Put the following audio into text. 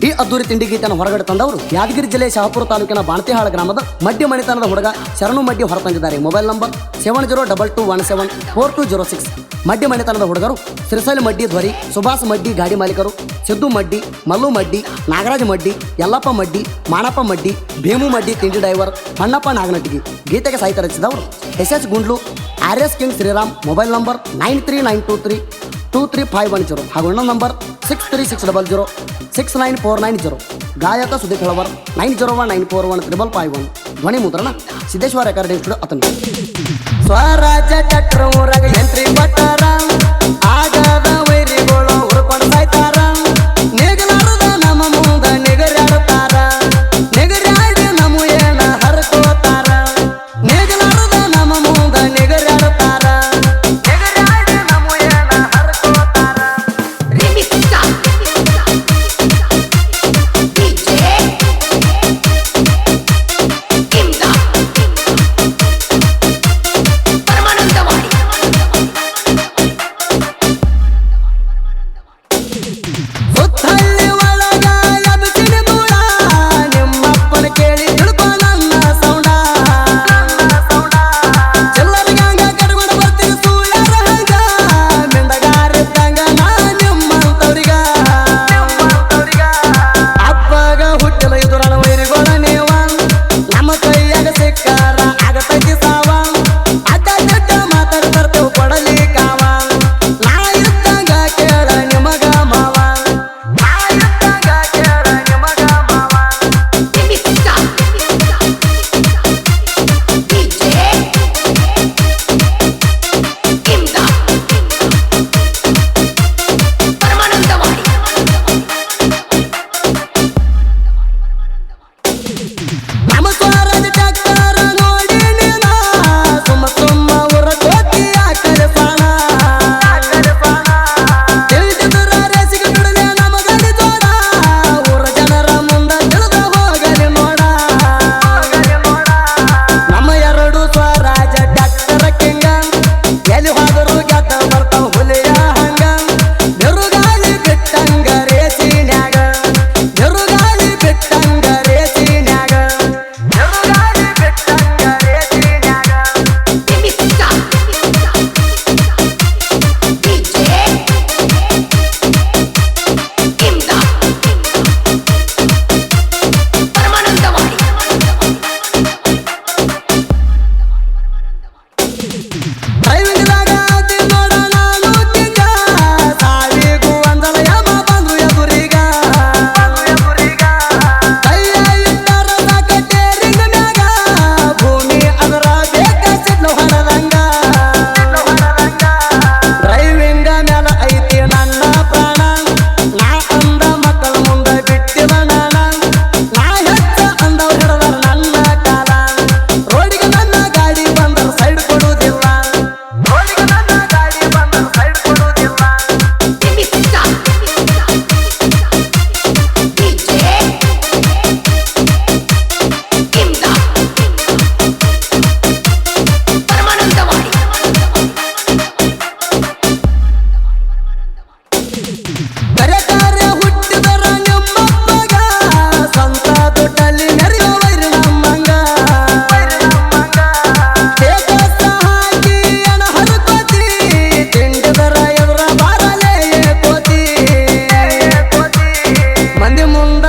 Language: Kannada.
ಈ ಅದ್ದೂರಿ ತಿಂಡಿ ಗೀತೆಯನ್ನು ಹೊರಗಡೆ ತಂದವರು ಯಾದಗಿರಿ ಜಿಲ್ಲೆ ಶಹಾಪುರ ತಾಲೂಕಿನ ಬಾಣತಿಹಾಳ ಗ್ರಾಮದ ಮಡ್ಡಿ ಮಣಿತನದ ಹುಡುಗ ಶರಣು ಮಡ್ಡಿ ಹೊರತಂದಿದ್ದಾರೆ. Mobile number 7022174206. ಮಡ್ಡಿ ಮಣಿತನದ ಹುಡುಗರು ಸಿರಿಸಲಿ ಮಡ್ಡಿ ಧ್ವರಿ, ಸುಭಾಸ್ ಮಡ್ಡಿ ಗಾಡಿ ಮಾಲೀಕರು, ಸಿದ್ದು ಮಡ್ಡಿ, ಮಲ್ಲು ಮಡ್ಡಿ, ನಾಗರಾಜ್ ಮಡ್ಡಿ, ಯಲ್ಲಪ್ಪ ಮಡ್ಡಿ, ಮಾಣಪ್ಪ ಮಡ್ಡಿ, ಭೀಮು ಮಡ್ಡಿ ತಿಂಡಿ ಡ್ರೈವರ್, ಹೊನ್ನಪ್ಪ ನಾಗನಟ್ಟಿಗಿ. ಗೀತೆಗೆ ಸಾಹಿತ್ಯ ರಚಿಸಿದವರು SS Gundlu, RS king Shriram. Mobile number 9392323510 ಹಾಗೂ ಇನ್ನೊಂದು ನಂಬರ್ 6360069490. ಗಾಯಕ ಸುದೀಪ್ ಹೆಳವರ್ 9019415551. ಧ್ವನಿ ಮುದ್ರಣ ಸಿದ್ದೇಶ್ವರ ರೆಕಾರ್ಡಿಂಗ್ ಸ್ಟುಡಿಯೋ ಅತನ. ಸ್ವರಾಜ್ಯ ಚಕ್ರ ಊರಾಗ ಎಂಟ್ರಿ ಕೊಟ್ಟಾರ, ಆಗದ ವೈರಿಗಳು ಹುರ್ಕೊಂಡು ಸಾಯ್ತಾರ. ನೆಗಲಾರದ ನಮ್ಮ ಮುಂದ ನೆಗರಾಡುತ್ತಾರ, ನೆಗರಾಡಿ ನಮ್ಮ ಏನ ಹರ್ಕೋತಾರ. ನೆಗಲಾರದ ನಮ್ಮ ಮುಂದ ನೆಗರಾಡುತ್ತಾರ, ನೆಗರಾಡಿ ನಮ್ಮ ಏನ ಹರ್ಕೋತಾರ. ಸುತ್ತಳ್ಳಿ ಒಳಗ ಎಬ್ಬಿಸಿದ ಧೂಳ, ನಿಮ್ಮಪ್ಪನ ಕೇಳಿ ತಿಳ್ಕೊ ನನ್ನ ಸೌಂಡ. ಚಿಲ್ಲರಿಗಂಗ ಕಡ್ಕೊಂಡು ಬರ್ತೀನಿ ಸೂಳ್ಯಾರ ಹಂಗ, ಮಿಂಡಗಾರಿದ್ದಂಗ ನಾ ನಿಮ್ಮಂತವ್ರಿಗ. ಅಪ್ಪಗ ಹುಟ್ಟಿದ ಇದುರಣ ವೈರಿಗೋಳ ನೀವ, ನಮ್ಮ ಕೈಯಾಗ ಸಿಕ್ಕಾರ ಆಗತೈತಿ ಸಾವ. ಅಡ್ಡ ದಿಡ್ಡ ಮಾತಾಡಿ ತರ್ತೇವ್ ಕೊಡಲಿ ಕಾವ. ನಾ ಇದ್ದಂಗ ಕೇಳ ನಿಮಗ ಮಾವ, ನಾ ಇದ್ದಂಗ ಕೇಳ ನಿಮಗ ಮಾವ. ನಮ್ಮ ಸ್ವರಾಜ ಚಕ್ರ ನೋಡಿ ನೀನ, ಸುಮ್ಮ ಸುಮ್ಮ ಊರ ಕೋತಿ ಆಕಡೆ ಸಾಣ. ತಿಳಿದಿದ್ರ ರೇಸಿಗೆ ಬಿಡಲೆ ನಮ್ಮ ಗಡಿ ಜೋಡ, ಊರ ಜನರ ಮುಂದ ತಿಳಿದ ಹೋಗಲಿ ನೋಡ. ನಮ್ಮ ಎರಡು ಸ್ವರಾಜ ಡಾಕ್ಟರ ಕಿಂಗ, ಎಲ್ಲಿ ಹೋದರು ಗೆದ್ದ ಬರ್ತಾವ ಹುಲಿಯ ಹಂಗ. ಬಿರುಗಾಳಿ ಬಿಟ್ಟಂಗ ರೇಸಿನ್ಯಾಗ, ಬಿರುಗಾಳಿ ಬಿಟ್ಟಂಗ ರೇಸಿನ್ಯಾಗ, ಬಿರುಗಾಳಿ ಬಿಟ್ಟಂಗ ರೇಸಿನ್ಯಾಗ. ಡ್ರೈವಿಂಗ್ದಾಗ ಅದಿ ನೋಡ ನಾನು ಕಿಂಗ, ಸಾವಿಗೂ ಒಂದಲ ಯಮ ಬಂದ್ರು ಎದುರಿಗ. ಕೈಯ ಇಟ್ಟರ ಸಾಕ ಟೇರಿಂಗ್ ಮ್ಯಾಗ, ಭೂಮಿ ಅದರ ಬೇಕ ಸಿಡ್ಲು ಹೊಡೆದಂಗ. ಡ್ರೈವಿಂಗ ಮ್ಯಾಲ ಐತಿ ನನ್ನ ಪ್ರಾಣ, ನಾ ಅಂದ ಮಕ್ಕಳ ಮುಂದ ಬಿಟ್ಟಿದ ನಾಣ. ನಾ ಹೆಚ್ಚ ಅಂದವ್ರು ಹಿಡದಾರ ನನ್ನ ಕಾಲ, ರೋಡಿಗೆ ನನ್ನ ಗಾಡಿ ಬಂದರ ಸೈಡ್ ಕೊಡುವುದಿಲ್ಲ, ರೋಡಿಗೆ ನನ್ನ ಗಾಡಿ ಬಂದರ ಸೈಡ್ ಕೊಡುವುದಿಲ್ಲ. ಕರೆ ಕಾರ್ಯ ಹುಟ್ಟಿದರ ನಿಮ್ಮಪ್ಪಗ, ಸ್ವಂತ ದುಡ್ಡಲ್ಲಿ ಮೆರೆಯೋ ವೈರಿ ನಮ್ಮಂಗ. ತೇಜಸ್ಸ ಹಾಕಿ ಎಣ ಹರ್ಕೋತಿ, ತಿಂಡಿದರ ಎದುರ ಬಾರಲೇ ಕೋತಿ. ಮಂದಿ ಮುಂದ